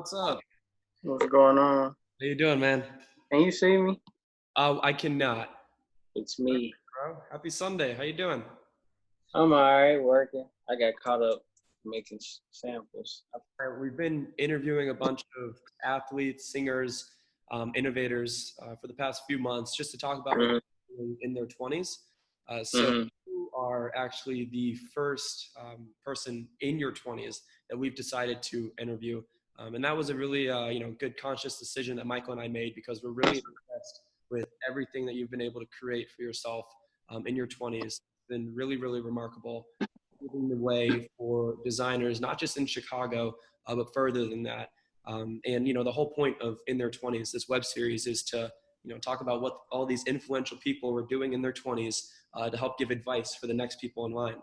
What's up? What's going on? How you doing, man? Can you see me? I cannot. It's me. Bro, happy Sunday. How you doing? I'm alright working. I got caught up making samples. We've been interviewing a bunch of athletes, singers, innovators for the past few months just to talk about what Mm-hmm. they're doing in their 20s. So Mm-hmm. you are actually the first person in your 20s that we've decided to interview. And that was a really good conscious decision that Michael and I made because we're really impressed with everything that you've been able to create for yourself in your 20s. It's been really, really remarkable, paving the way for designers, not just in Chicago, but further than that. And the whole point of In Their 20s, this web series, is to talk about what all these influential people were doing in their 20s to help give advice for the next people in line.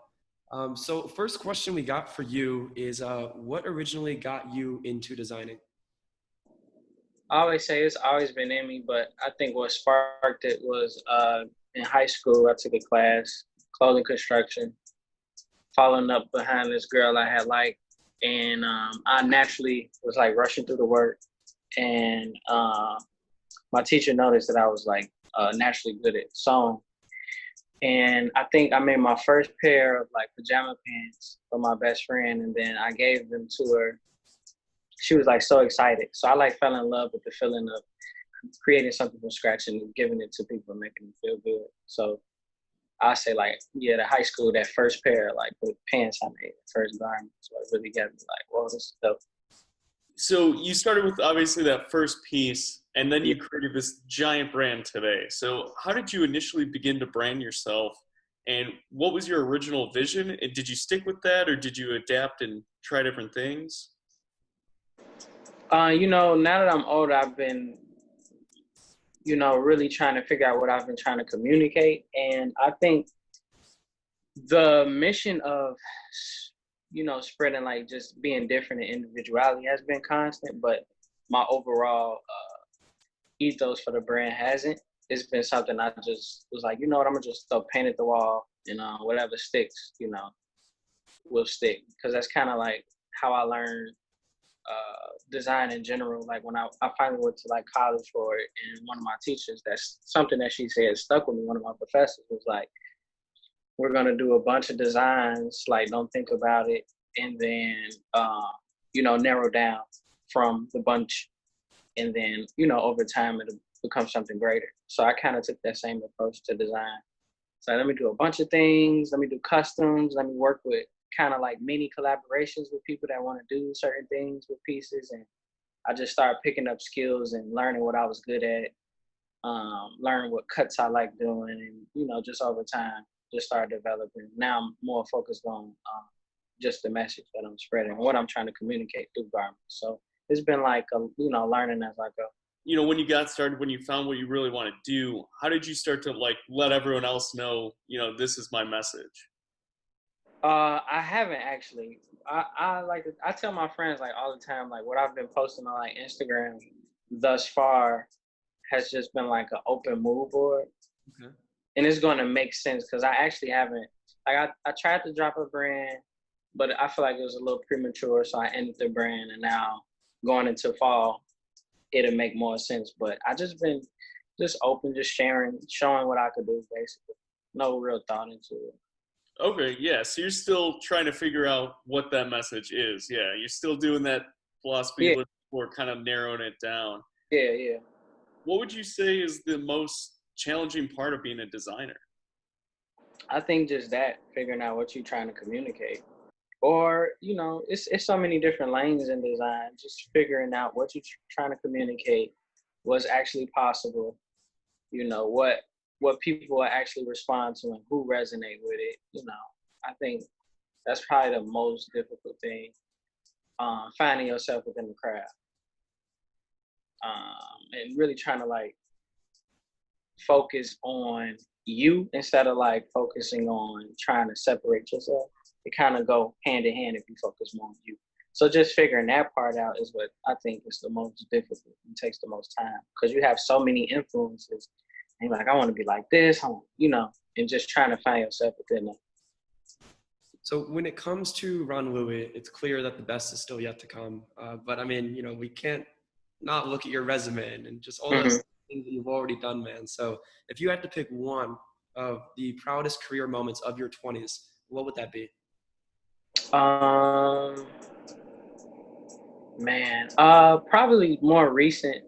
So first question we got for you is what originally got you into designing? I always say it's always been in me, but I think what sparked it was in high school. I took a class, clothing construction, following up behind this girl I had liked, and I naturally was like rushing through the work, and my teacher noticed that I was like naturally good at sewing. And I think I made my first pair of like pajama pants for my best friend, and then I gave them to her. She was like so excited. So I like fell in love with the feeling of creating something from scratch and giving it to people and making them feel good. So I say like, yeah, the high school, that first pair, like the pants I made, the first garments, what really got me like, whoa, this is dope. So you started with obviously that first piece, and then Yeah. you created this giant brand today. So how did you initially begin to brand yourself, and what was your original vision? And did you stick with that, or did you adapt and try different things? Now that I'm older, I've been, really trying to figure out what I've been trying to communicate. And I think the mission of, spreading like just being different and individuality has been constant, but my overall ethos for the brand hasn't. It's been something I just was like, you know what, I'm gonna just throw paint at the wall and whatever sticks, will stick. Because that's kind of like how I learned design in general. Like when I finally went to like college for it, and one of my teachers, that's something that she said stuck with me. One of my professors was like, we're gonna do a bunch of designs, like don't think about it, and then narrow down from the bunch, and then over time it'll become something greater. So I kind of took that same approach to design. So let me do a bunch of things. Let me do customs. Let me work with kind of like mini collaborations with people that want to do certain things with pieces. And I just started picking up skills and learning what I was good at, learning what cuts I like doing. And, just over time, just started developing. Now I'm more focused on just the message that I'm spreading and what I'm trying to communicate through garments. So it's been like, learning as I go. When you got started, when you found what you really want to do, how did you start to like let everyone else know, this is my message? I haven't actually. I tell my friends like all the time like what I've been posting on like Instagram thus far has just been like an open mood board, Okay. and it's going to make sense because I actually haven't like I tried to drop a brand, but I feel like it was a little premature, so I ended the brand, and now going into fall, it'll make more sense. But I just been just open, just sharing, showing what I could do, basically. No real thought into it. Okay, yeah. So you're still trying to figure out what that message is. Yeah, you're still doing that philosophy Yeah, before kind of narrowing it down. yeah. What would you say is the most challenging part of being a designer? I think just that, figuring out what you're trying to communicate. Or, it's so many different lanes in design, just figuring out what you're trying to communicate, what's actually possible, what people will actually respond to and who resonate with it. I think that's probably the most difficult thing, finding yourself within the craft, and really trying to like focus on you instead of like focusing on trying to separate yourself. It kind of go hand in hand if you focus more on you. So just figuring that part out is what I think is the most difficult and takes the most time because you have so many influences. And you're like, I want to be like this, and just trying to find yourself within them. So when it comes to Ron Louis, it's clear that the best is still yet to come. But I mean, we can't not look at your resume and just all those things that you've already done, man. So if you had to pick one of the proudest career moments of your 20s, what would that be? Um, Man, probably more recent.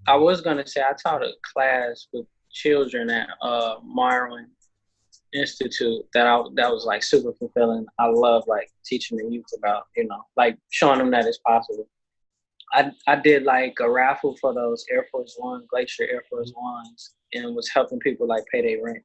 I was gonna say I taught a class with children at Marwin Institute that was like super fulfilling. I love like teaching the youth about like showing them that it's possible. I did like a raffle for those Air Force One Glacier Air Force Ones and was helping people like pay their rent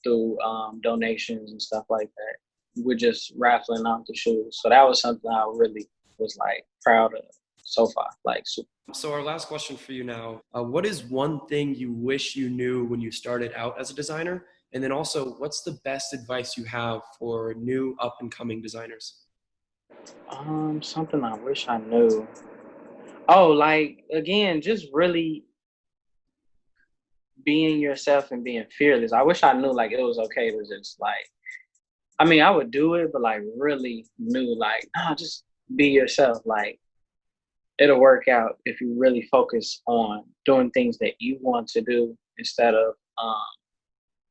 through donations and stuff like that. We're just raffling off the shoes. So that was something I really was like proud of so far. Like super. So our last question for you now, what is one thing you wish you knew when you started out as a designer? And then also, what's the best advice you have for new up and coming designers? Something I wish I knew. Oh, like again, just really being yourself and being fearless. I wish I knew like it was okay to just like, I mean, I would do it, but like really knew like, nah, just be yourself. Like it'll work out if you really focus on doing things that you want to do instead of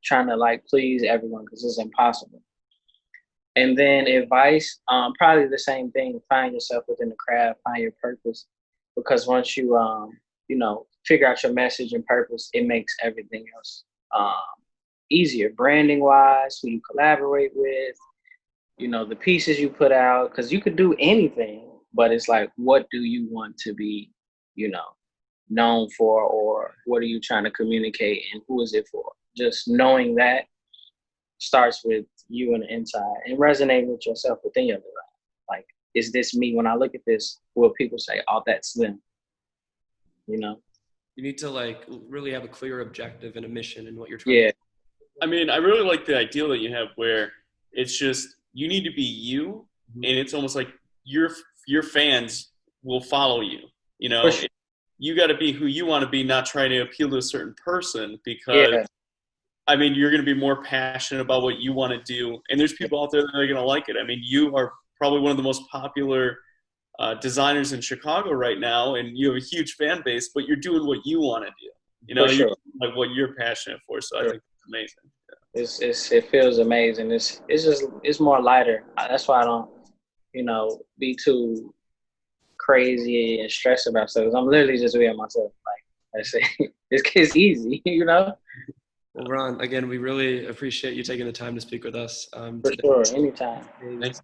trying to like please everyone because it's impossible. And then advice, probably the same thing. Find yourself within the craft, find your purpose, because once you figure out your message and purpose, it makes everything else easier. Branding wise, who you collaborate with, the pieces you put out, because you could do anything, but it's like, what do you want to be, known for, or what are you trying to communicate, and who is it for? Just knowing that starts with you on the inside and resonating with yourself within your design. Like, is this me? When I look at this, will people say, "Oh, that's them"? You need to like really have a clear objective and a mission in what you're trying Yeah. to do. I mean, I really like the ideal that you have where it's just you need to be you, and it's almost like your fans will follow you. Sure. You got to be who you want to be, not trying to appeal to a certain person because, Yeah. I mean, you're going to be more passionate about what you want to do, and there's people out there that are going to like it. I mean, you are probably one of the most popular designers in Chicago right now, and you have a huge fan base, but you're doing what you want to do. For sure. You're like what you're passionate for. So I think it's amazing. It feels amazing. It's more lighter. That's why I don't be too crazy and stressed about stuff. 'Cause I'm literally just being myself. Like I say, it's easy, Well, Ron, again, we really appreciate you taking the time to speak with us For today. sure, anytime. Thanks.